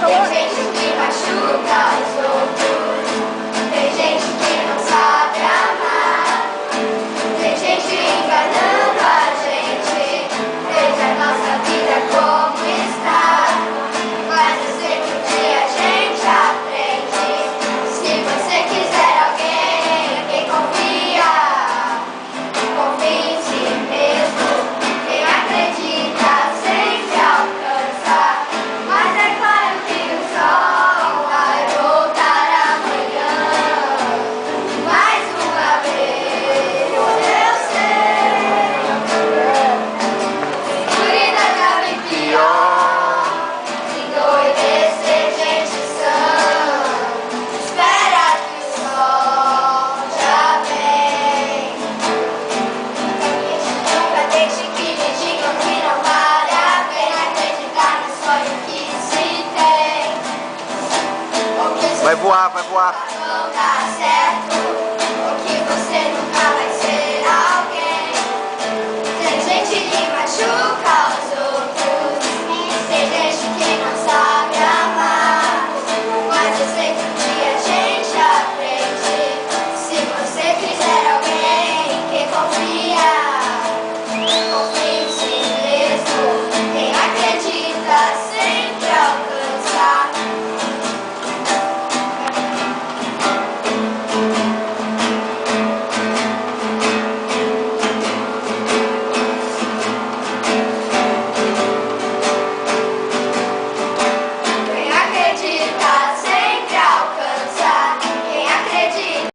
Tem gente que machuca os outros, tem gente que não sabe amar, tem gente enganando a gente. Veja a nossa vida como está, mas eu sei que um dia a gente aprende. Se você quiser alguém em quem confiar, confie em si mesmo. Quem acredita sempre alcança, mas é claro que o sol vai voltar amanhã. Mais uma vez eu sei, vida já vem pior. Se endoidecer, gente sã, espera que o sol já vem. Nunca deixe que lhe digam que não vale a pena acreditar no sonho que se tem. Vai voar, vai voar.